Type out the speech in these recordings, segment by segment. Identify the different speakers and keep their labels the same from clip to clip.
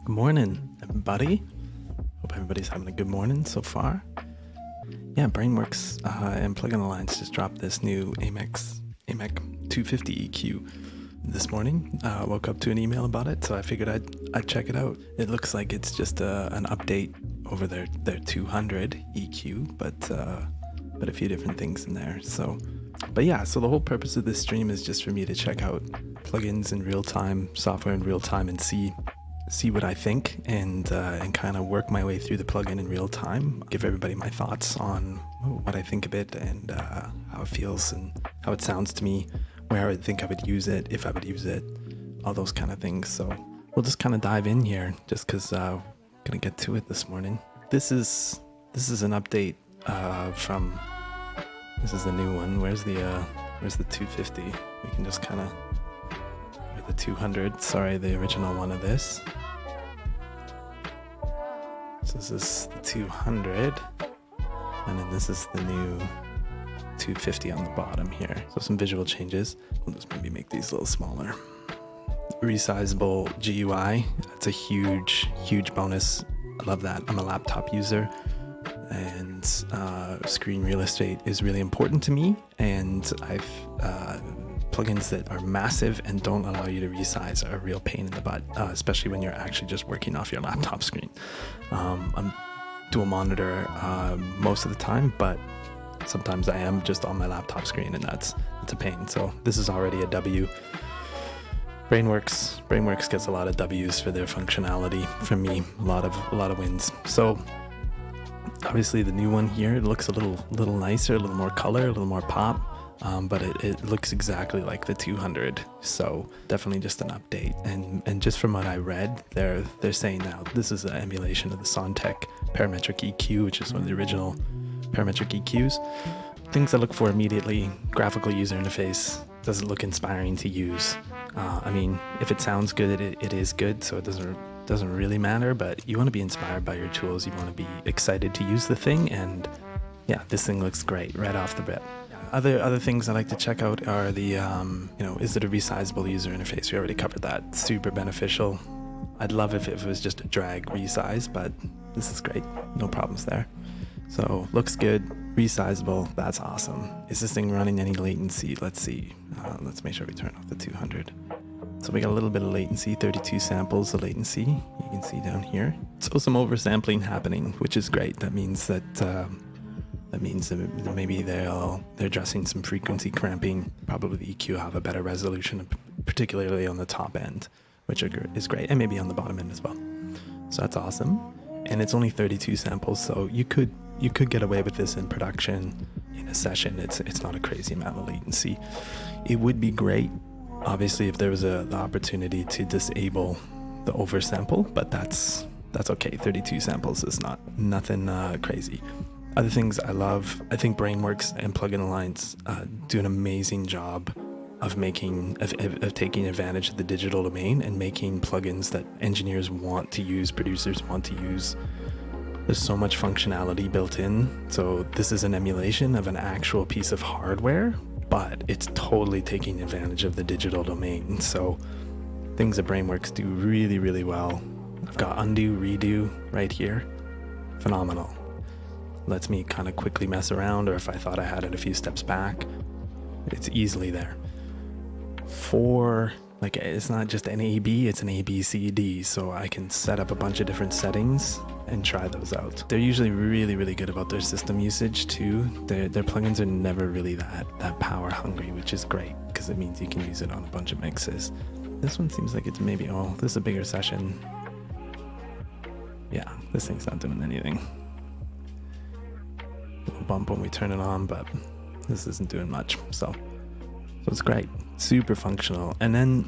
Speaker 1: Good morning, everybody. Hope everybody's having a good morning so far. Yeah, Brainworx and Plugin Alliance just dropped this new Amek 250 EQ this morning. Woke up to an email about it, so I figured I'd check it out. It looks like it's just an update over their 200 EQ, but a few different things in there. So the whole purpose of this stream is just for me to check out plugins in real time, software in real time, and see what I think and kind of work my way through the plugin in real time. Give everybody my thoughts on what I think of it and how it feels and how it sounds to me, where I would think I would use it, if I would use it, all those kind of things. So we'll just kind of dive in here just because I'm gonna get to it this morning. This is an update from. This is the new one. Where's the 250? We can just kind of. The 200, sorry, the original one of this. So this is the 200, and then this is the new 250 on the bottom here. So some visual changes. We'll just maybe make these a little smaller. Resizable GUI, that's a huge bonus. I love that. I'm a laptop user, and screen real estate is really important to me, and I've plugins that are massive and don't allow you to resize are a real pain in the butt, especially when you're actually just working off your laptop screen. I'm dual monitor most of the time, but sometimes I am just on my laptop screen, and that's a pain. So this is already a W. Brainworx gets a lot of W's for their functionality. For me, a lot of wins. So obviously the new one here, it looks a little nicer, a little more color, a little more pop. But it looks exactly like the 200, so definitely just an update. And just from what I read, they're saying now this is an emulation of the Soundtech parametric EQ, which is one of the original parametric EQs. Things I look for immediately: graphical user interface. Does it look inspiring to use? I mean, if it sounds good, it is good, so it doesn't really matter. But you want to be inspired by your tools. You want to be excited to use the thing, and yeah, this thing looks great right off the bat. Other things I like to check out are the, is it a resizable user interface? We already covered that. Super beneficial. I'd love if it was just a drag resize, but this is great. No problems there. So looks good, resizable. That's awesome. Is this thing running any latency? Let's see. Let's make sure we turn off the 200. So we got a little bit of latency, 32 samples of latency. You can see down here. So some oversampling happening, which is great. That means that maybe they're addressing some frequency cramping. Probably the EQ have a better resolution, particularly on the top end, which is great, and maybe on the bottom end as well. So that's awesome. And it's only 32 samples, so you could get away with this in production in a session. It's not a crazy amount of latency. It would be great, obviously, if there was the opportunity to disable the oversample, but that's okay. 32 samples is nothing crazy. Other things I love, I think Brainworx and Plugin Alliance do an amazing job of taking advantage of the digital domain and making plugins that engineers want to use, producers want to use. There's so much functionality built in. So this is an emulation of an actual piece of hardware, but it's totally taking advantage of the digital domain. So things that Brainworx do really, really well. I've got undo, redo right here. Phenomenal. Lets me kind of quickly mess around, or if I thought I had it a few steps back, it's easily there. It's not just an A/B, it's an A/B/C/D, so I can set up a bunch of different settings and try those out. They're usually really, really good about their system usage too. Their plugins are never really that power hungry, which is great because it means you can use it on a bunch of mixes. This one seems like it's maybe, this is a bigger session. Yeah, this thing's not doing anything. Bump when we turn it on, but this isn't doing much, so it's great. Super functional. And then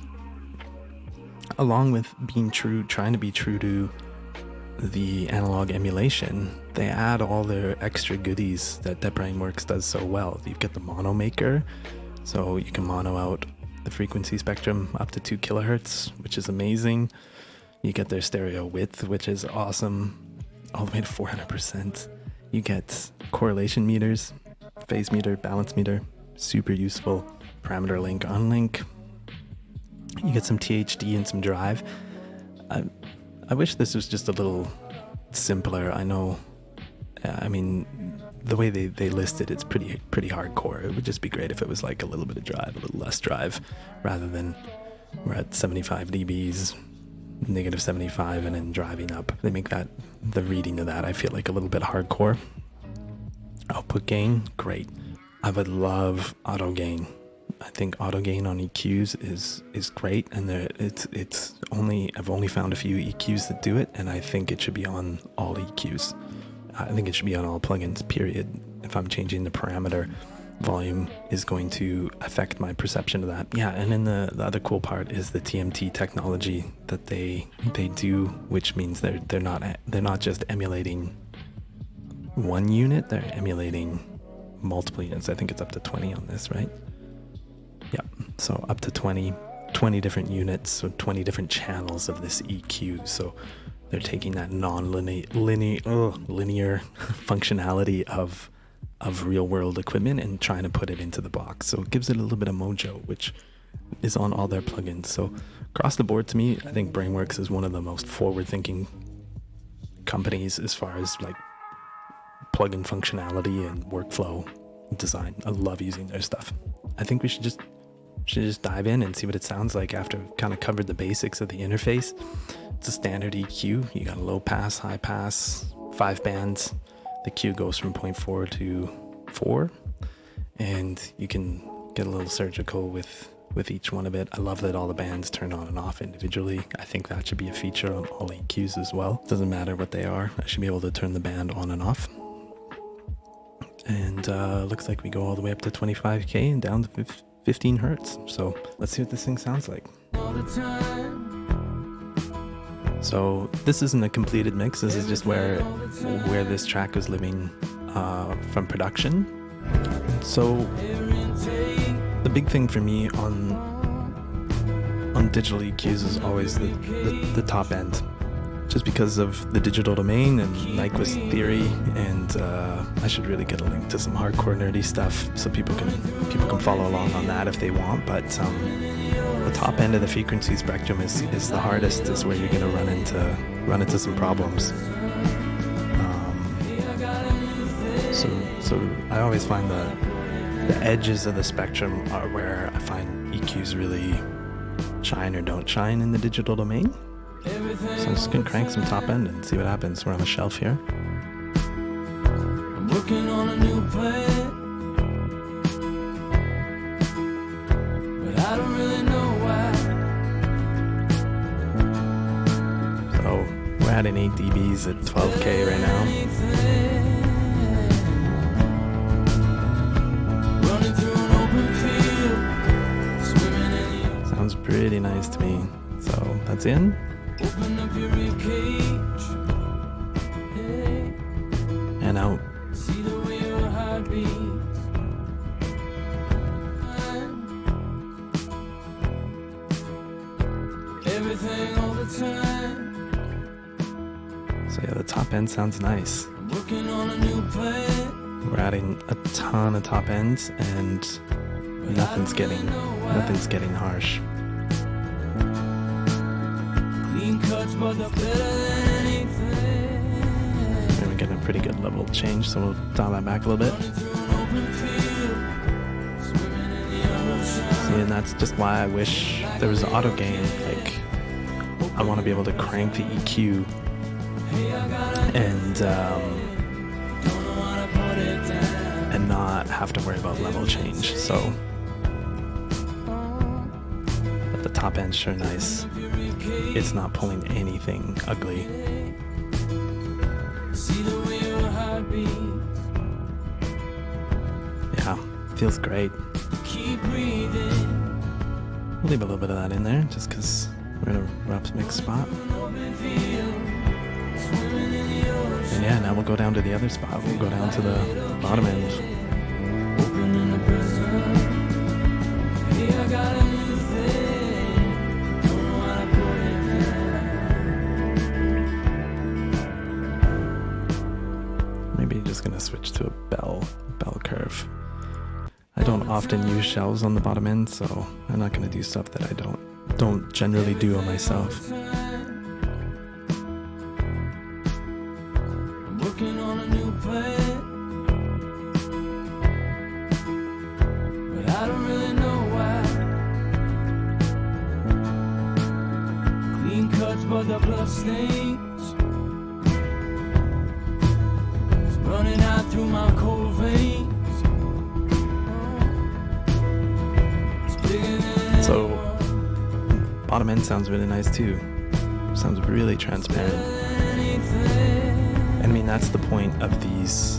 Speaker 1: along with trying to be true to the analog emulation, they add all their extra goodies that Brainworx does so well. You've got the mono maker, so you can mono out the frequency spectrum up to 2 kilohertz, which is amazing. You get their stereo width, which is awesome, all the way to 400%. You get correlation meters, phase meter, balance meter, super useful. Parameter link, unlink. You get some THD and some drive. I wish this was just a little simpler. I know, I mean, the way they list it, it's pretty hardcore. It would just be great if it was like a little bit of drive, a little less drive, rather than we're at 75 dBs, negative 75, and then driving up. They make that, the reading of that, I feel like a little bit hardcore. Output gain, great. I would love auto gain. I think auto gain on EQs is great, and it's only, I've only found a few EQs that do it, and I think it should be on all EQs. I think it should be on all plugins, period. If I'm changing the parameter, volume is going to affect my perception of that. Yeah, and then the other cool part is the TMT technology that they do, which means they're not just emulating one unit, they're emulating multiple units. I think it's up to 20 on this, right? Yeah, so up to 20 different units, so 20 different channels of this EQ. So they're taking that linear functionality of real world equipment and trying to put it into the box. So it gives it a little bit of mojo, which is on all their plugins. So across the board, to me, I think Brainworx is one of the most forward thinking companies as far as like plugin functionality and workflow design. I love using their stuff. I think we should just dive in and see what it sounds like after we've kind of covered the basics of the interface. It's a standard EQ. You got a low pass, high pass, 5 bands. The Q goes from 0.4 to 4, and you can get a little surgical with each one of it. I love that all the bands turn on and off individually. I think that should be a feature on all EQs as well. Doesn't matter what they are. I should be able to turn the band on and off. And looks like we go all the way up to 25K and down to 15 hertz. So let's see what this thing sounds like. So this isn't a completed mix. This is just where this track was living from production. So the big thing for me on digital EQs is always the top end, just because of the digital domain and Nyquist theory, and I should really get a link to some hardcore nerdy stuff so people can follow along on that if they want. But the top end of the frequency spectrum is the hardest, is where you're going to run into some problems. So I always find the edges of the spectrum are where I find EQs really shine or don't shine in the digital domain. So I'm just going to crank some top end and see what happens. We're on a shelf here. I'm working on a new plan, but I don't really know why. So we're adding 8 dBs at 12K right now. Running through an open field, swimming in the... Sounds pretty nice to me. So that's in. Open up your rib cage, hey, and out. See the way your heart beats. Everything all the time. So yeah, the top end sounds nice. I'm working on a new plan. We're adding a ton of top ends, and nothing's getting harsh. But better than anything. And we're getting a pretty good level change, so we'll dial that back a little bit. See, and that's just why I wish there was auto gain. Like, I want to be able to crank the EQ and not have to worry about level change. So, but the top end's sure nice. It's not pulling anything ugly. Yeah, feels great. We'll leave a little bit of that in there just because we're in a rough mix spot. And yeah, now we'll go down to the other spot. We'll go down to the bottom end. Going to switch to a bell curve. I don't often use shelves on the bottom end, so I'm not going to do stuff that I don't generally do on myself.
Speaker 2: working on a new plan, but I don't really know why. Clean cuts, but the blood stains is running out through my cold veins.
Speaker 1: So bottom end sounds really nice too. Sounds really transparent. I mean, that's the point of these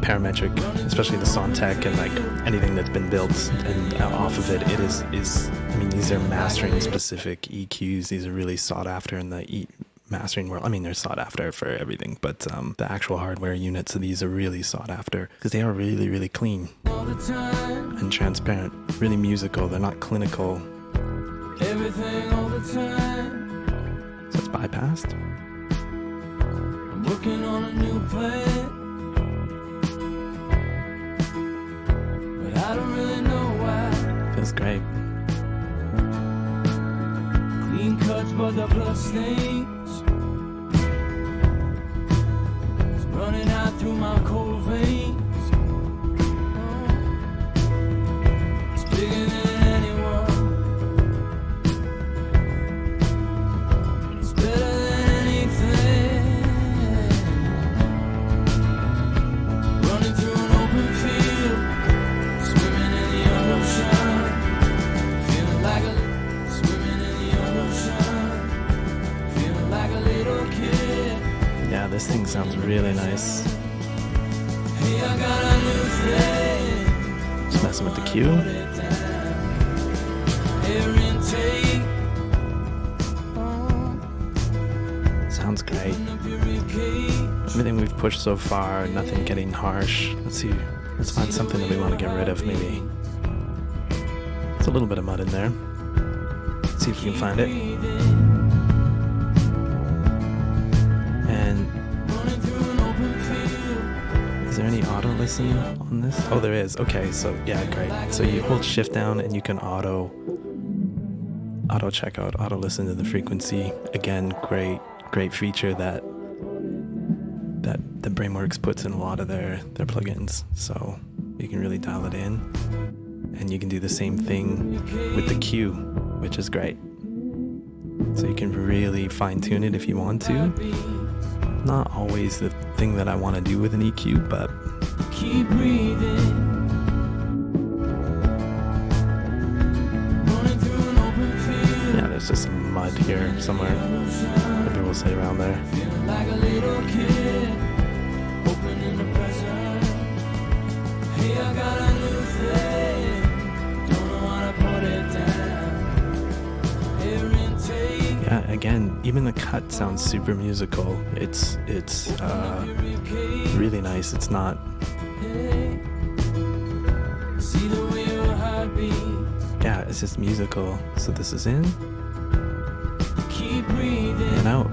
Speaker 1: parametric, especially the Soundtech and like anything that's been built and off of it. It is. I mean, these are mastering specific EQs. These are really sought after in the mastering world. I mean, they're sought after for everything, but the actual hardware units of these are really sought after because they are really, really clean and transparent, really musical. They're not clinical.
Speaker 2: Everything all the time.
Speaker 1: So it's bypassed.
Speaker 2: I'm working on a new plan, but I don't really know why.
Speaker 1: Feels great.
Speaker 2: Clean cuts, but the blood stains is running out through my cold veins. It's bigger than anyone. It's better than anything. Running through an open field, swimming in the ocean, feeling like a swimming in the ocean, feeling like a little kid.
Speaker 1: Yeah, this thing sounds really nice.
Speaker 2: Hey, I got a new thing.
Speaker 1: Just messing with the Q.
Speaker 2: Air intake.
Speaker 1: Sounds great.
Speaker 2: Open up your ribcage.
Speaker 1: Everything we've pushed so far, nothing getting harsh. Let's see. Let's find something that we want to get rid of, maybe. There's a little bit of mud in there. Let's see if we can find it. And
Speaker 2: Running through an open field.
Speaker 1: is there any auto listen on this? Oh, there is. Okay, so yeah, great. So you hold shift down and you can auto check out, auto listen to the frequency. Again, great feature that the Brainworx puts in a lot of their plugins. So you can really dial it in, and you can do the same thing with the Q, which is great. So you can really fine tune it if you want to. Not always the thing that I want to do with an EQ, but
Speaker 2: Keep breathing. Running through an open field.
Speaker 1: yeah, there's just some mud here somewhere. Maybe we'll say around there.
Speaker 2: Feeling like a little kid. Opening the present. Hey, I got a new thing. Don't know how to put it down. Air intake.
Speaker 1: Yeah, again, even the cut sounds super musical. It's really nice. It's not.
Speaker 2: See the way your heart beats.
Speaker 1: Yeah, it's just musical. So this is in
Speaker 2: Keep breathing.
Speaker 1: and out.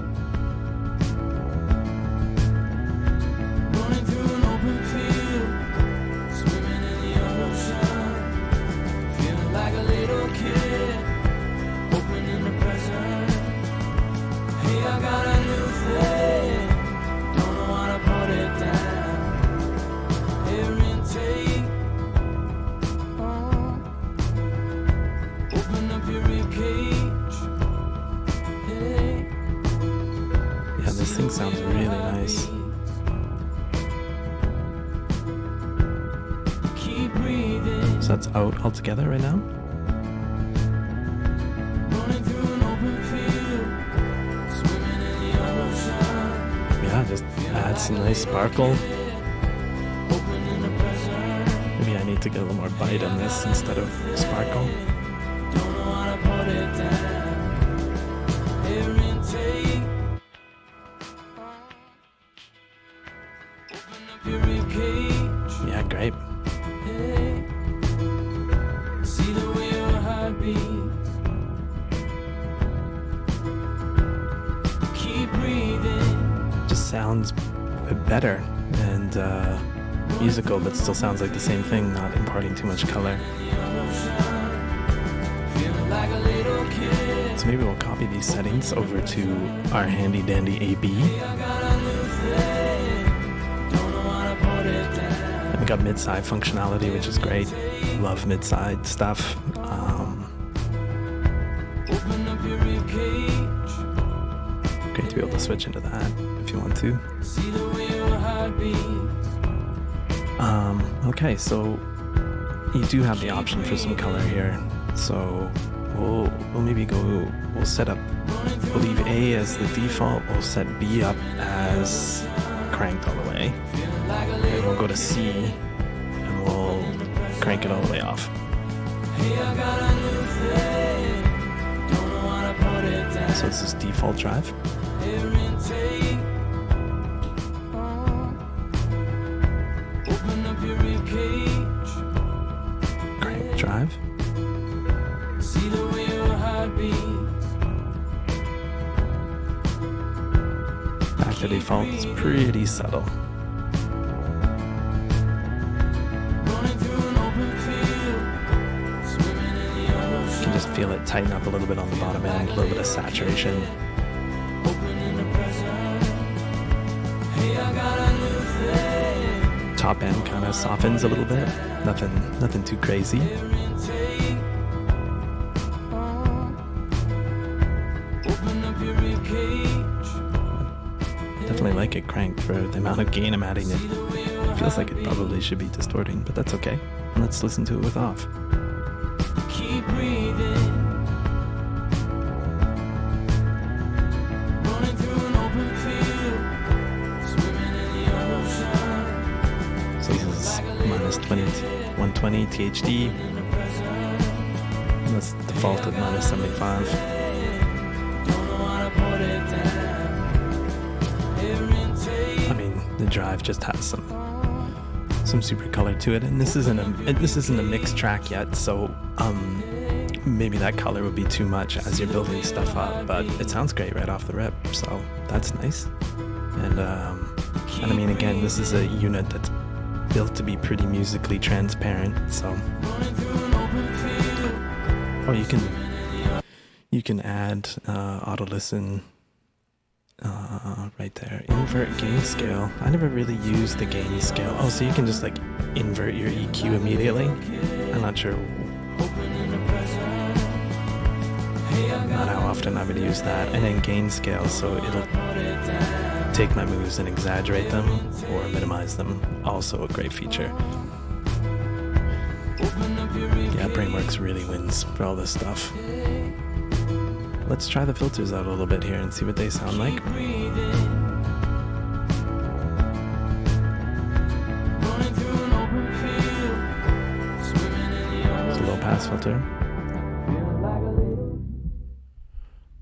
Speaker 2: Running through an open field, swimming in the ocean, feeling like a little kid, opening the present. Hey, I got a new thing, don't know how to put it down. Air intake. Open up your ribcage. Hey.
Speaker 1: Yeah, this thing sounds really nice.
Speaker 2: Keep breathing.
Speaker 1: So that's out altogether right now.
Speaker 2: Running through an open field, swimming in the ocean,
Speaker 1: Yeah, just add some nice sparkle.
Speaker 2: opening the present.
Speaker 1: Maybe I need to get a little more bite on this instead of sparkle.
Speaker 2: Don't know how to put it down. Air intake. Open up your ribcage.
Speaker 1: Yeah, great.
Speaker 2: Hey. See the way your heart beats. Keep breathing.
Speaker 1: Just sounds better and musical, but still sounds like the same thing, not imparting too much color.
Speaker 2: Feeling like a little kid.
Speaker 1: So maybe we'll copy these settings over to our handy dandy AB.
Speaker 2: I got a new thing.
Speaker 1: We got mid-side functionality, which is great. Love mid-side stuff.
Speaker 2: Open up your ribcage.
Speaker 1: Great to be able to switch into that if you want to.
Speaker 2: See the way your heart beats.
Speaker 1: Okay, so you do have the option for some color here. So we'll maybe we'll set up, we'll leave A as the default. We'll set B up as cranked all the way. And we'll go to C and we'll crank it all the way off.
Speaker 2: Hey, I got a new thing. Don't know how to put it down.
Speaker 1: So this is default drive.
Speaker 2: Air intake. Open up your ribcage.
Speaker 1: Crank drive.
Speaker 2: See the way your heart beats.
Speaker 1: Back to default is pretty subtle.
Speaker 2: Running through an open field. Swimming in the ocean.
Speaker 1: You can just feel it tighten up a little bit on the bottom end, a little bit of saturation.
Speaker 2: Open in the present. Hey, I got a new thing.
Speaker 1: Top end kind of softens a little bit. Nothing too crazy.
Speaker 2: Air intake. Open up your ribcage.
Speaker 1: Definitely like it cranked for the amount of gain I'm adding. It feels like it probably should be distorting, but that's okay. Let's listen to it with off.
Speaker 2: Keep breathing. Running through an open field. Swimming in the ocean.
Speaker 1: So this is minus 120 THD.
Speaker 2: In the present.
Speaker 1: And that's default at minus 75.
Speaker 2: Don't know how to put it down. Air intake.
Speaker 1: I mean, the drive just has some super color to it, and this isn't a mixed track yet, so maybe that color would be too much as you're building stuff up, but it sounds great right off the rip, so that's nice. And I mean, again, this is a unit that's built to be pretty musically transparent, so
Speaker 2: Running through an open field.
Speaker 1: or you can add auto listen right there. Invert gain scale. I never really used the gain scale. Oh, so you can just like invert your EQ immediately. I'm not sure,
Speaker 2: Open in the present. Hey, I
Speaker 1: not how often I would use that. And then gain scale, so it'll
Speaker 2: put it down.
Speaker 1: take my moves and exaggerate them or minimize them. Also a great feature.
Speaker 2: Open up your ribcage.
Speaker 1: Yeah, Brainworx really wins for all this stuff. Let's try the filters out a little bit here and see what they sound like.
Speaker 2: Breathing. Running through an open field. Swimming in the
Speaker 1: It's a low pass filter.
Speaker 2: ocean. Like a little.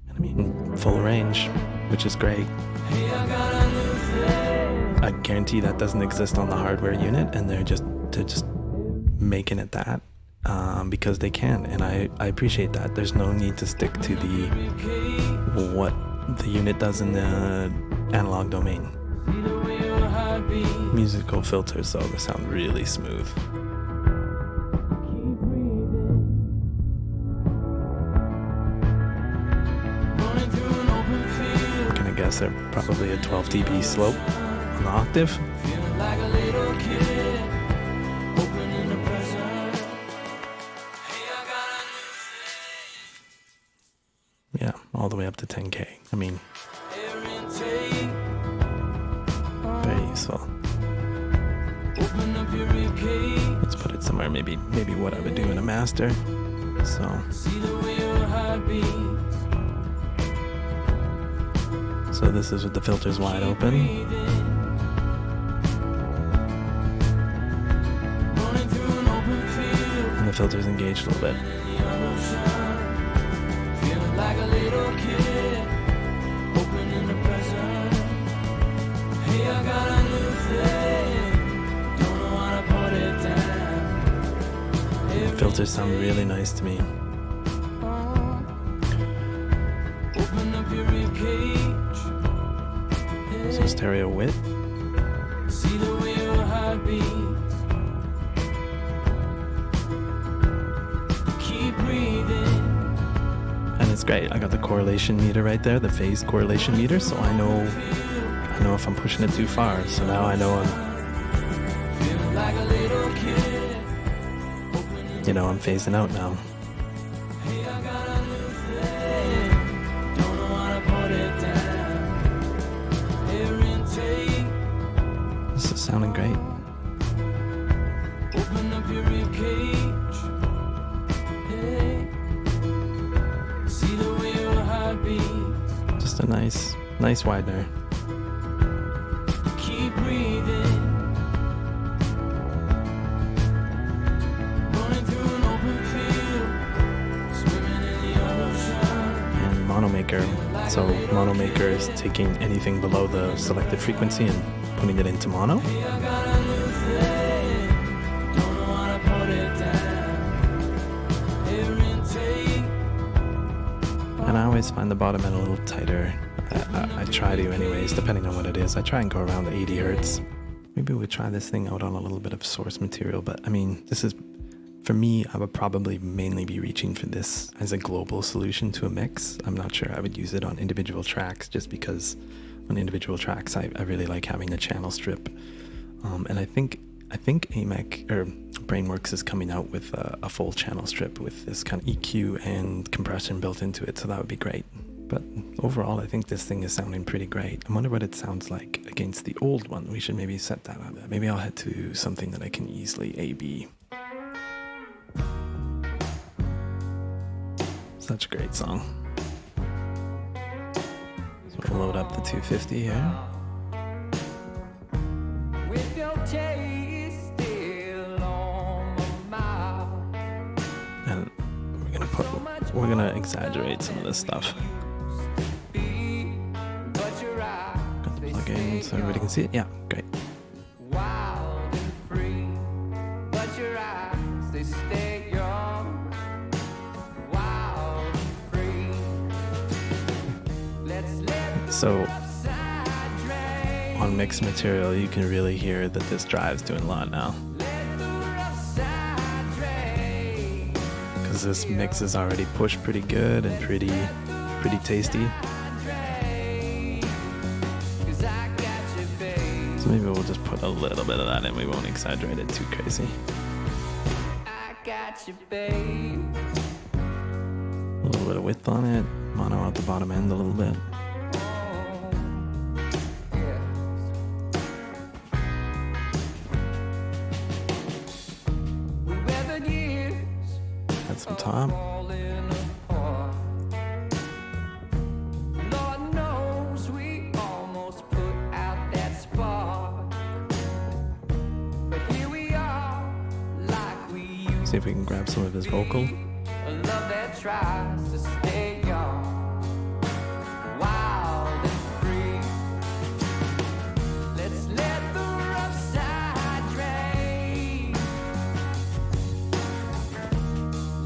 Speaker 1: And I mean, full range, which is great.
Speaker 2: Hey, I got a new thing.
Speaker 1: I guarantee that doesn't exist on the hardware unit, and they're just making it that because they can, and I appreciate that. There's no need to stick to what the unit does in the analog domain.
Speaker 2: See the way your heart beats.
Speaker 1: Musical filters, though, they sound really smooth.
Speaker 2: Keep breathing. Running through an open field.
Speaker 1: I'm gonna guess they're probably a 12 dB slope on the octave.
Speaker 2: Feeling like a little kid. Open in the present. Hey, I got a new thing.
Speaker 1: Yeah, all the way up to 10K. I mean,
Speaker 2: Air intake.
Speaker 1: very useful.
Speaker 2: Open up your ribcage.
Speaker 1: Let's put it somewhere, maybe what I would do in a master. So,
Speaker 2: See the way your heart beats.
Speaker 1: so this is with the filters wide open.
Speaker 2: Breathing. Running through an open field.
Speaker 1: And the filters engaged a little bit.
Speaker 2: In the ocean. Feeling like a little kid. Open in the present. Hey, I got a new thing. Don't know how to put it down.
Speaker 1: The filters sound really nice to me.
Speaker 2: Open up your ribcage.
Speaker 1: So stereo width.
Speaker 2: See the way your heart beats. Keep breathing.
Speaker 1: And it's great. I got the correlation meter right there, the phase correlation meter, so I know if I'm pushing it too far. So now I know I'm
Speaker 2: like a little kid.
Speaker 1: You know, I'm phasing out now.
Speaker 2: Hey, I got a new thing. Don't know how to put it down. Air intake.
Speaker 1: This is sounding great.
Speaker 2: Open up your rib cage. Hey. See the way your heart beats.
Speaker 1: Just a nice widener.
Speaker 2: Keep breathing. Running through an open field. Swimming in the ocean.
Speaker 1: And Monomaker. So Monomaker is taking anything below the selected frequency and putting it into mono.
Speaker 2: Hey, I got a new thing. Don't know how to put it down. Air intake.
Speaker 1: And I always find the bottom end a little tighter. I try to anyways, depending on what it is. I try and go around the 80 hertz. Maybe we'll try this thing out on a little bit of source material, but I mean, this is, for me, I would probably mainly be reaching for this as a global solution to a mix. I'm not sure I would use it on individual tracks, just because on individual tracks, I really like having a channel strip. And I think Amek or Brainworx is coming out with a full channel strip with this kind of EQ and compression built into it, so that would be great. But overall, I think this thing is sounding pretty great. I wonder what it sounds like against the old one. We should maybe set that up. Maybe I'll head to something that I can easily A/B. Such a great song. So we'll load up the 250 here.
Speaker 2: With your taste still on my mouth.
Speaker 1: And we're gonna exaggerate some of this stuff.
Speaker 2: But your eyes,
Speaker 1: Got the plug-in so everybody can see it. Yeah, great.
Speaker 2: wild and free. But your eyes, they stay young. Wild and free. Let's let
Speaker 1: So
Speaker 2: side drain.
Speaker 1: on mixed material, you can really hear that this drive's doing a lot now,
Speaker 2: Let the rough side drain.
Speaker 1: because this mix is already pushed pretty good and pretty tasty.
Speaker 2: Cause I got you, babe.
Speaker 1: So maybe we'll just put a little bit of that in. We won't exaggerate it too crazy.
Speaker 2: I got you, babe.
Speaker 1: A little bit of width on it. Mono out the bottom end a little bit.
Speaker 2: We weathered years
Speaker 1: Add some top.
Speaker 2: falling apart. Lord knows we almost put out that spark. But here we are, like we used
Speaker 1: See if we can grab some of his vocal.
Speaker 2: a love that tries to stay young. Wild and free. Let's let the rough side drain.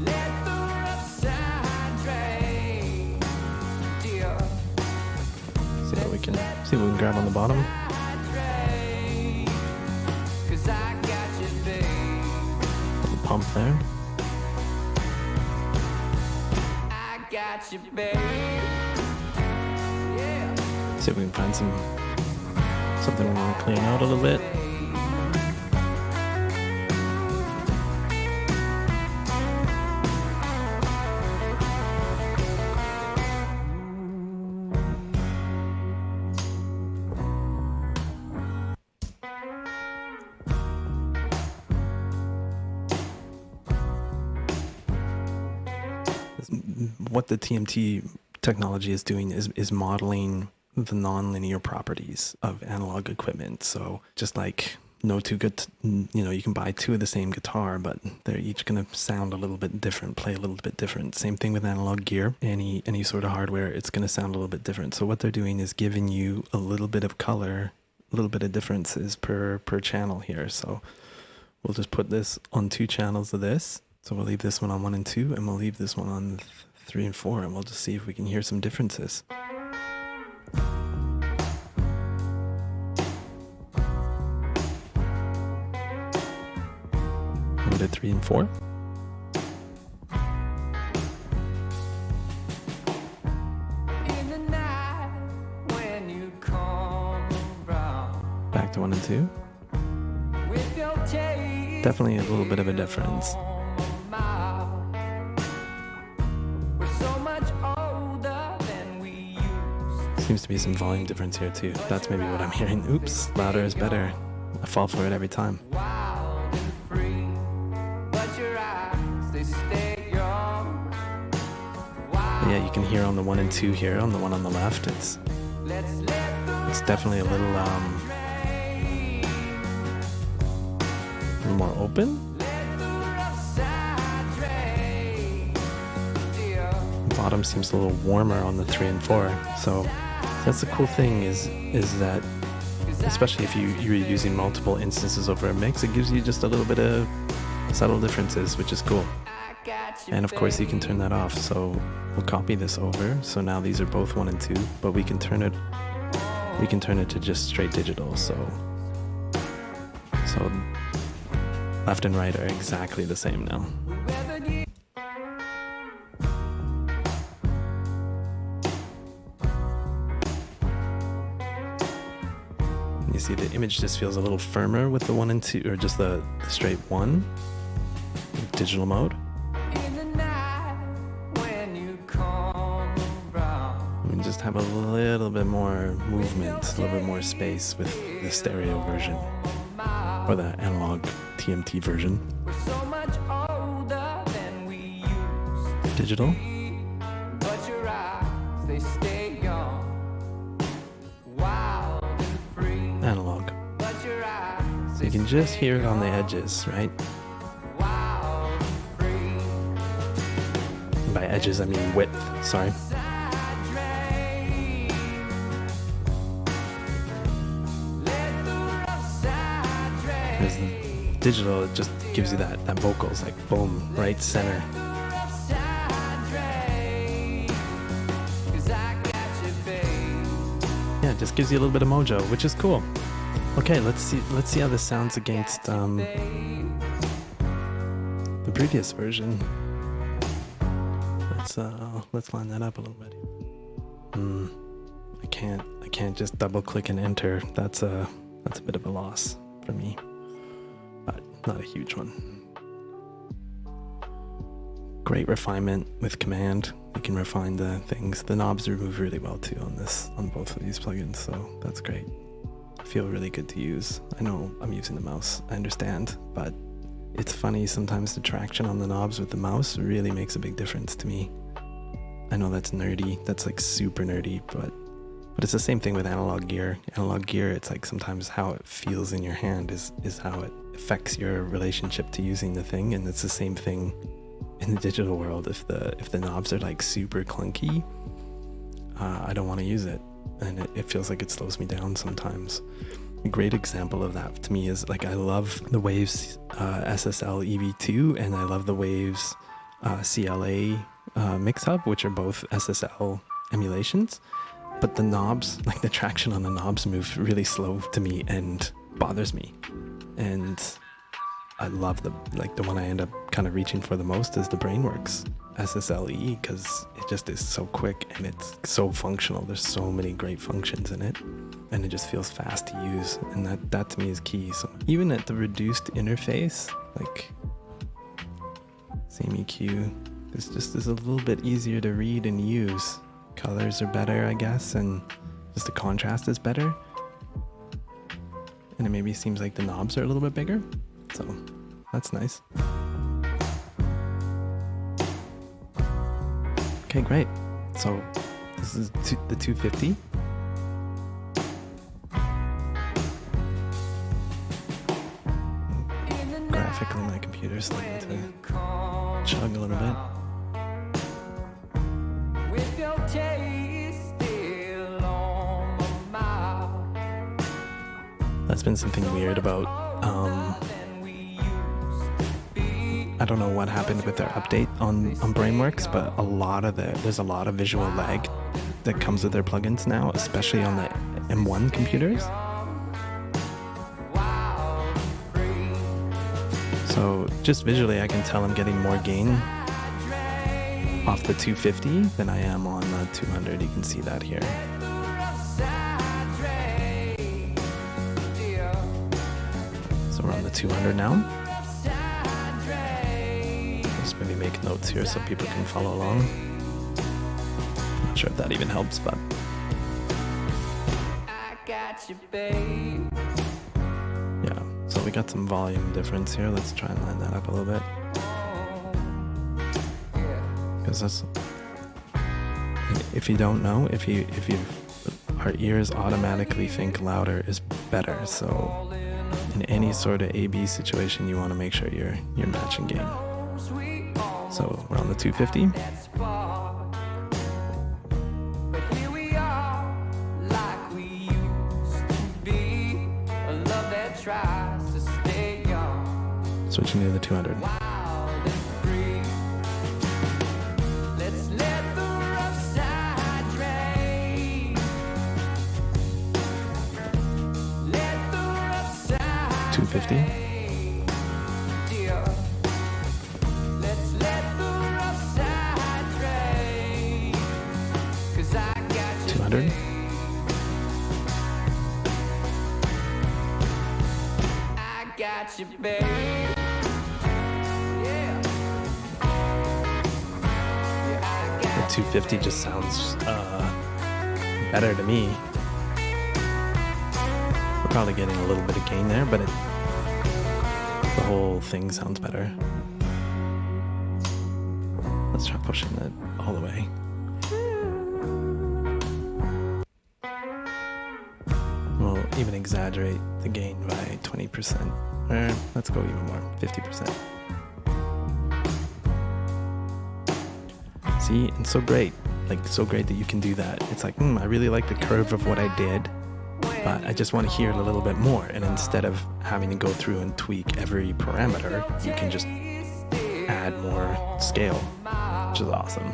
Speaker 2: Let the rough side drain. Dear
Speaker 1: See what we can grab on the bottom.
Speaker 2: side drain. 'Cause I got you, babe.
Speaker 1: Little pump there.
Speaker 2: I got you, babe. Yeah.
Speaker 1: See if we can find something we want to clean out a little bit. What the TMT technology is doing is modeling the nonlinear properties of analog equipment. So just like no two good, you can buy two of the same guitar, but they're each going to sound a little bit different, play a little bit different. Same thing with analog gear. Any sort of hardware, it's going to sound a little bit different. So what they're doing is giving you a little bit of color, a little bit of differences per channel here. So we'll just put this on 2 channels of this. So we'll leave this one on 1 and 2, and we'll leave this one on 3 and 4, and we'll just see if we can hear some differences. Go to 3 and 4.
Speaker 2: In the night when you come around
Speaker 1: Back to 1 and 2.
Speaker 2: with your
Speaker 1: Definitely a little bit of a difference. Seems to be some volume difference here too. That's maybe what I'm hearing. Oops, louder is better. I fall for it every time. But yeah, you can hear on the 1 and 2 here, on the one on the left, it's definitely a little more open. Bottom seems a little warmer on the 3 and 4. So that's the cool thing is that, especially if you're using multiple instances over a mix, it gives you just a little bit of subtle differences, which is cool. And of course you can turn that off. So we'll copy this over. So now these are both 1 and 2, but we can turn it to just straight digital. So left and right are exactly the same now. You see the image just feels a little firmer with the 1 and 2, or just the straight 1 digital mode. We just have a little bit more movement, a little bit more space with the stereo version, or the analog TMT version. Digital. Analog. So you can just hear it on the edges, right? By edges, I mean width, sorry. Whereas digital, it just gives you that vocals, like boom, right center. Yeah, it just gives you a little bit of mojo, which is cool. Okay, let's see how this sounds against the previous version. Let's line that up a little bit. I can't just double click and enter. That's a bit of a loss for me, but not a huge one. Great refinement with command. You can refine the things. The knobs move really well too on both of these plugins, so that's great. I feel really good to use. I know I'm using the mouse, I understand, but it's funny sometimes the traction on the knobs with the mouse really makes a big difference to me. I know that's nerdy, that's like super nerdy, but it's the same thing with analog gear. Analog gear, it's like sometimes how it feels in your hand is how it affects your relationship to using the thing, and it's the same thing in the digital world. If the knobs are like super clunky, I don't want to use it, and it feels like it slows me down sometimes. A great example of that to me is, like, I love the Waves SSL EV2, and I love the Waves CLA Mix Hub, which are both SSL emulations, but the knobs, like the traction on the knobs, move really slow to me and bothers me. And I love the one I end up kind of reaching for the most is the Brainworx SSLE, because it just is so quick and it's so functional. There's so many great functions in it, and it just feels fast to use, and that to me is key. So even at the reduced interface, like same EQ, it's just is a little bit easier to read and use. Colors are better, I guess, and just the contrast is better, and it maybe seems like the knobs are a little bit bigger, so that's nice. Okay, great. So this is the 250. Graphically, my computer's starting to chug a little bit. That's been something weird about, I don't know what happened with their update on Brainworx, but there's a lot of visual lag that comes with their plugins now, especially on the M1 computers. So just visually, I can tell I'm getting more gain off the 250 than I am on the 200. You can see that here. So we're on the 200 now. Just maybe make notes here so people can follow along. Not sure if that even helps, but yeah, so we got some volume difference here. Let's try and line that up a little bit. Because that's, if you don't know, if you our ears automatically think louder is better. So in any sort of A/B situation, you want to make sure you're matching gain. So we're on the 250. Switching to the 200.
Speaker 2: Let's let the rough side drain. Let the rough side
Speaker 1: 250.
Speaker 2: dear. Let's let the rough side drain. 'Cause I got you.
Speaker 1: 200.
Speaker 2: I got you, babe.
Speaker 1: The 250 just sounds better to me. We're probably getting a little bit of gain there, but the whole thing sounds better. Let's try pushing it all the way. We'll even exaggerate the gain by 20%. Or let's go even more, 50%. See, and so great, like so great that you can do that. It's like, I really like the curve of what I did, but I just want to hear it a little bit more. And instead of having to go through and tweak every parameter, you can just add more scale, which is awesome.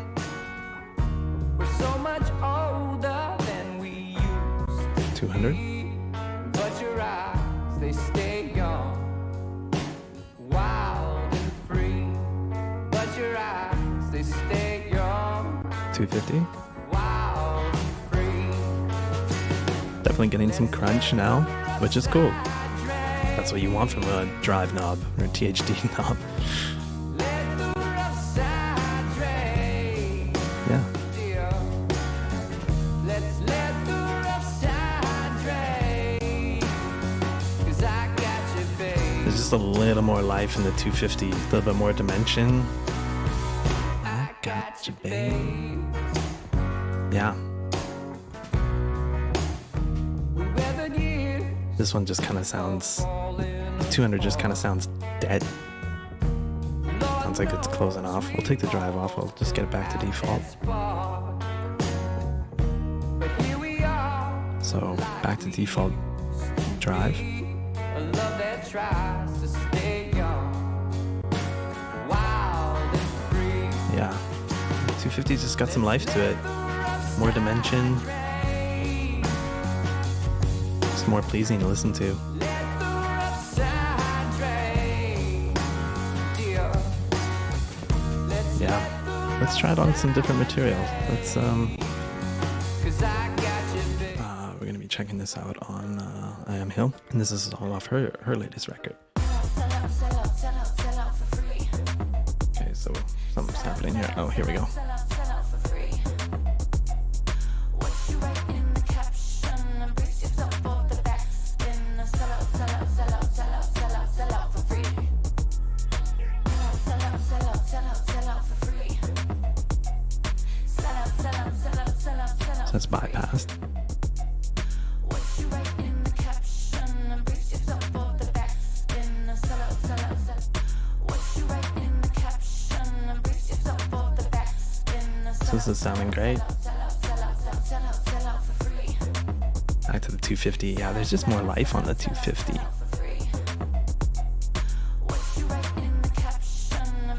Speaker 2: We're so much older than we used to
Speaker 1: 200.
Speaker 2: be, but your eyes, they stay young, wild and free. But your eyes, they stay young,
Speaker 1: 250.
Speaker 2: wild and free.
Speaker 1: Definitely getting some crunch now, which is cool. That's what you want from a drive knob or a THD knob.
Speaker 2: Let the rough side drain,
Speaker 1: Yeah.
Speaker 2: dear. Let's let the rough side drain. 'Cause I got you, babe.
Speaker 1: There's just a little more life in the 250, a little bit more dimension.
Speaker 2: I got you, babe.
Speaker 1: Yeah.
Speaker 2: We weathered years.
Speaker 1: This one just kind of sounds, the 200 just kind of sounds dead. Sounds like it's closing off. We'll take the drive off. We'll just get it back to default.
Speaker 2: But here we are,
Speaker 1: So back to default drive.
Speaker 2: a love that tries to stay young, wild and free.
Speaker 1: Yeah. 250's just got some life to it. More dimension. It's more pleasing to listen to.
Speaker 2: Let the rough side drain, dear.
Speaker 1: Yeah. Let's try it on some different material. Let's
Speaker 2: 'Cause I got you, babe.
Speaker 1: we're gonna be checking this out on iamhill, and this is all off her latest record. Okay, so something's happening here. Oh, here we go. So that's bypassed. So this is sounding great. Back to the 250. Yeah, there's just more life on the 250.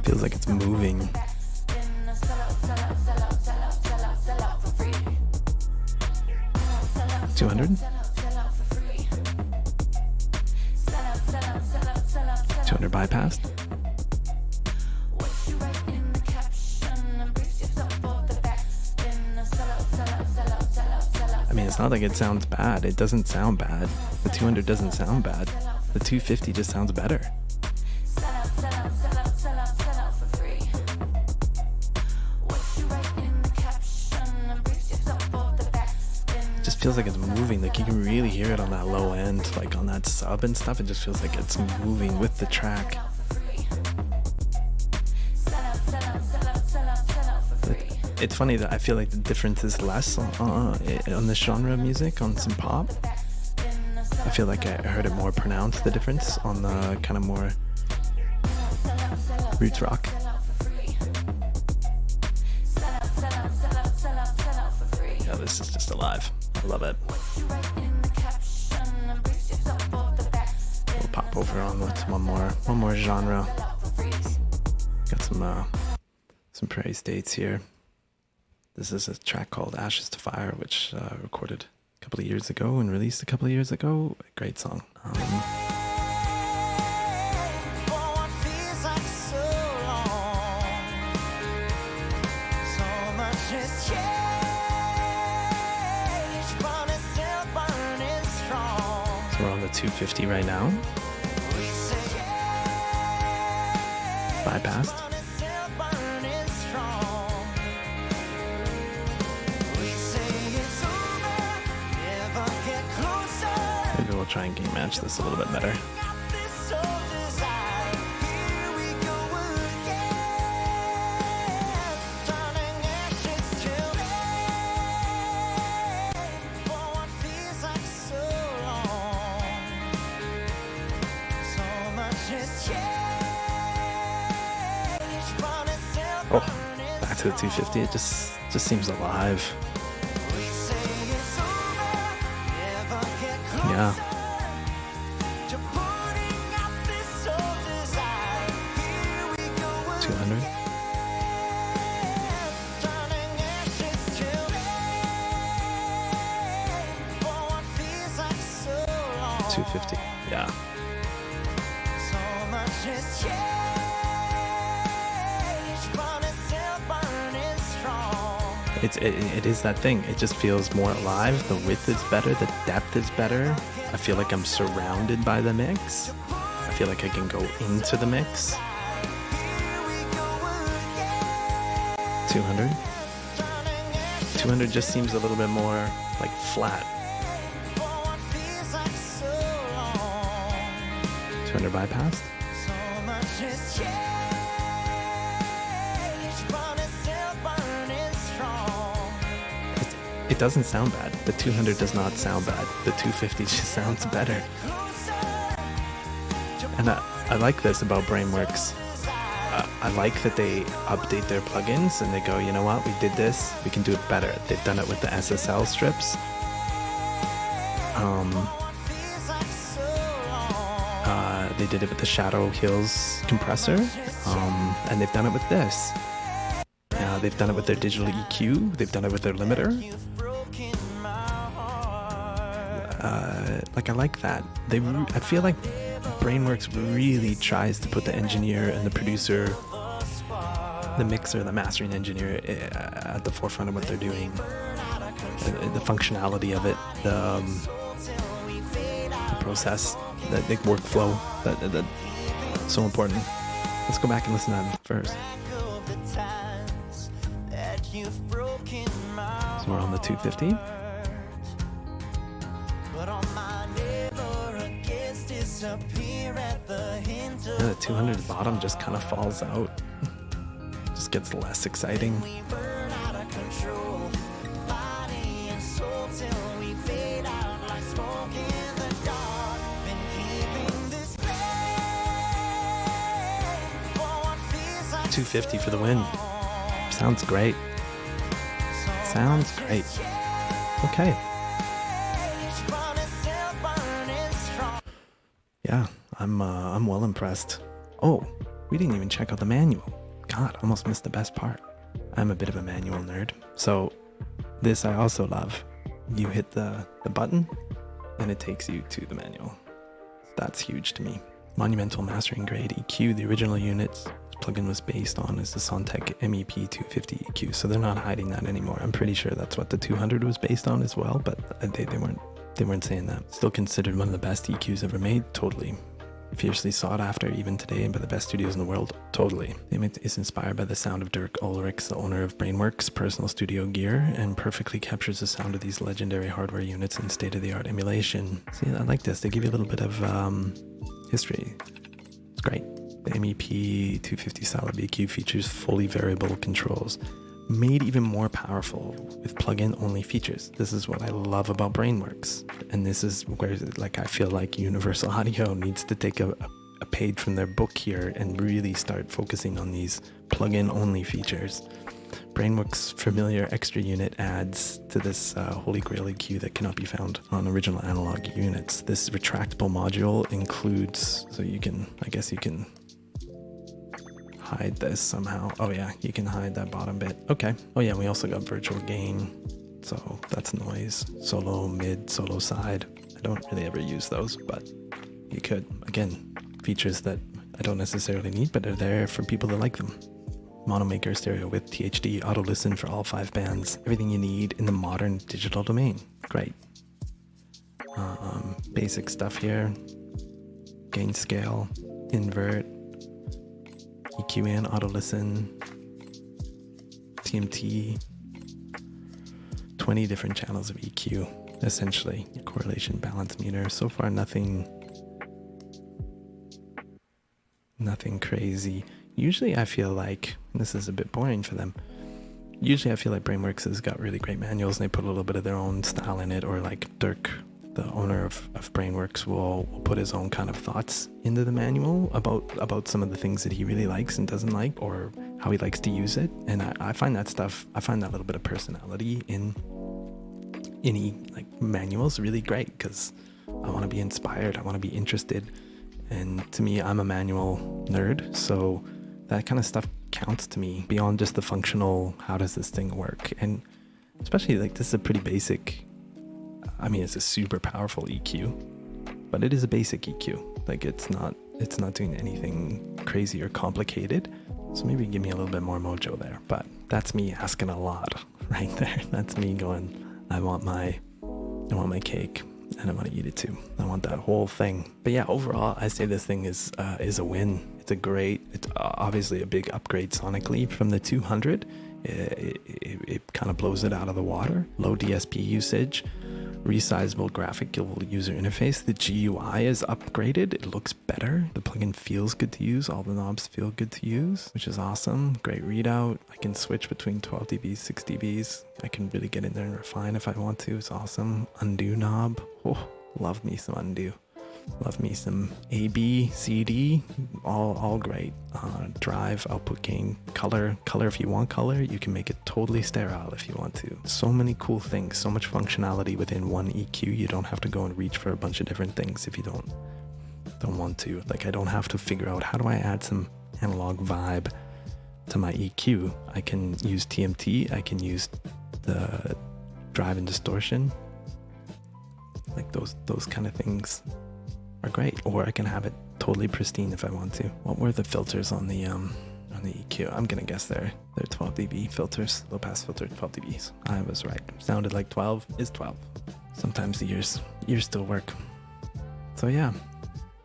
Speaker 1: Feels like it's moving. $200. 200 bypassed. I mean, it's not like it sounds bad. It doesn't sound bad. The 200 doesn't sound bad. The 250 just sounds better.
Speaker 2: Sellout, sellout, sellout, sellout, sellout for free. What you write in the caption, brace yourself for the backspin.
Speaker 1: Just feels like it's moving. Like you can really hear it on that low end, like on that sub and stuff. It just feels like it's moving with the track. It's funny that I feel like the difference is less on this genre of music, on some pop. I feel like I heard it more pronounced, the difference, on the kind of more roots rock. Yeah, this is just alive. I love it. We'll pop over on with one more genre. Got some Prairie States here. This is a track called Ashes to Fire, which recorded a couple of years ago and released a couple of years ago. A great song. So we're on the 250 right now. Bypassed. Maybe we'll try and game match this a little bit better. Oh, back to the 250. It just seems alive. Yeah. $200. $250. Yeah. It is that thing. It just feels more alive. The width is better. The depth is better. I feel like I'm surrounded by the mix. I feel like I can go into the mix. 200. 200 just seems a little bit more like flat. 200 bypassed. It doesn't sound bad. The 200 does not sound bad. The 250 just sounds better. And I like this about Brainworx. I like that they update their plugins and they go, you know what, we did this, we can do it better. They've done it with the SSL strips. They did it with the Shadow Hills compressor, and they've done it with this. They've done it with their digital EQ. They've done it with their limiter. Like, I like that. I feel like Brainworx really tries to put the engineer and the producer, the mixer, the mastering engineer at the forefront of what they're doing. The functionality of it, the process, the workflow, that's so important. Let's go back and listen to that first. So we're on the 250. Yeah, the 200 bottom just kind of falls out. Just gets less exciting. $250 for the win. Sounds great. Sounds great. Okay. Yeah, I'm well impressed. Oh, we didn't even check out the manual. God, almost missed the best part. I'm a bit of a manual nerd. So this I also love. You hit the button and it takes you to the manual. That's huge to me. Monumental mastering grade EQ, the original units this plugin was based on is the Sontec MEP 250 EQ, so they're not hiding that anymore. I'm pretty sure that's what the 200 was based on as well, but they weren't They weren't saying that. Still considered one of the best EQs ever made, totally. Fiercely sought after even today and by the best studios in the world, totally. Amek is inspired by the sound of Dirk Ulrichs, the owner of Brainworx personal studio gear, and perfectly captures the sound of these legendary hardware units in state-of-the-art emulation. See, I like this. They give you a little bit of history. It's great. The MEP 250 Solid EQ features fully variable controls, made even more powerful with plug-in only features. This is what I love about Brainworx, and this is where like I feel like Universal Audio needs to take a page from their book here and really start focusing on these plug-in only features. Brainworx familiar extra unit adds to this holy grail EQ that cannot be found on original analog units. This retractable module includes, so you can, I guess you can hide this somehow. Oh yeah, you can hide that bottom bit. Okay. Oh yeah, we also got virtual gain. So that's noise, solo, mid, solo side. I don't really ever use those, but you could. Again, features that I don't necessarily need, but are there for people that like them. Mono maker, stereo width, THD, auto listen for all 5 bands. Everything you need in the modern digital domain. Great. Basic stuff here. Gain scale, invert, EQ in, auto listen, TMT, 20 different channels of EQ, essentially. Correlation balance meter. So far, nothing crazy. Usually I feel like, and this is a bit boring for them, usually I feel like Brainworx has got really great manuals and they put a little bit of their own style in it, or like Dirk, the owner of Brainworx, will put his own kind of thoughts into the manual about some of the things that he really likes and doesn't like, or how he likes to use it. And I find that stuff, I find that little bit of personality in any like manuals really great, because I want to be inspired, I want to be interested. And to me, I'm a manual nerd, so that kind of stuff counts to me beyond just the functional, how does this thing work? And especially like this is a pretty basic, I mean, it's a super powerful EQ, but it is a basic EQ. Like it's not doing anything crazy or complicated. So maybe give me a little bit more mojo there, but that's me asking a lot right there. That's me going, I want my cake and I want to eat it too. I want that whole thing. But yeah, overall, I say this thing is a win. It's obviously a big upgrade sonically from the 200. It kind of blows it out of the water. Low DSP usage, resizable graphical user interface. The GUI is upgraded. It looks better. The plugin feels good to use. All the knobs feel good to use, which is awesome. Great readout. I can switch between 12 dBs, 6 dBs. I can really get in there and refine if I want to. It's awesome. Undo knob. Oh, love me some undo. Love me some A, B, C, D, all great. Drive, output gain, color if you want color. You can make it totally sterile if you want to. So many cool things, so much functionality within one EQ. You don't have to go and reach for a bunch of different things if you don't want to. Like I don't have to figure out how do I add some analog vibe to my EQ. I can use TMT, I can use the drive and distortion. Like those kind of things are great, or I can have it totally pristine if I want to. What were the filters on the EQ? I'm gonna guess they're 12 dB filters, low pass filter, 12 dBs. I was right. Sounded like 12 is 12. Sometimes the ears still work. So yeah,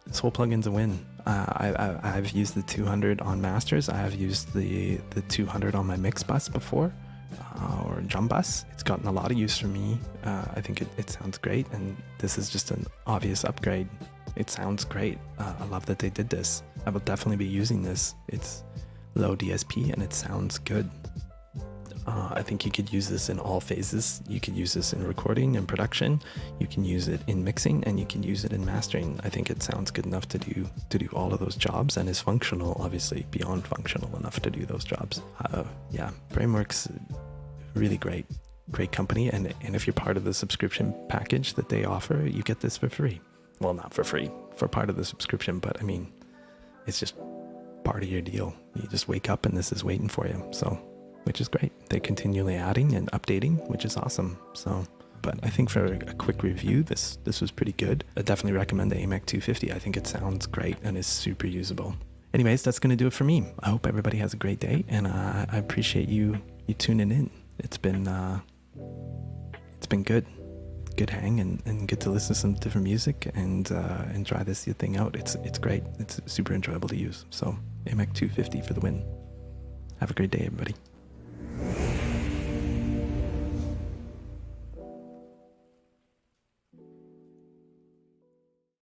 Speaker 1: this whole plugin's a win. I've used the 200 on masters. I have used the 200 on my mix bus before, or drum bus. It's gotten a lot of use for me. I think it sounds great, and this is just an obvious upgrade. It sounds great. I love that they did this. I will definitely be using this. It's low DSP and it sounds good. I think you could use this in all phases. You could use this in recording and production. You can use it in mixing, and you can use it in mastering. I think it sounds good enough to do all of those jobs, and is functional, obviously beyond functional enough to do those jobs. Yeah, Brainworx, really great company. And if you're part of the subscription package that they offer, you get this for free. Well, not for free, for part of the subscription, but I mean, it's just part of your deal. You just wake up and this is waiting for you. So, which is great. They're continually adding and updating, which is awesome. So, but I think for a quick review, this was pretty good. I definitely recommend the Amek 250. I think it sounds great and is super usable. Anyways, that's going to do it for me. I hope everybody has a great day, and I appreciate you tuning in. It's been good. good hang and get to listen to some different music and try this thing out. It's great. It's super enjoyable to use. So Amek 250 for the win. Have a great day, everybody.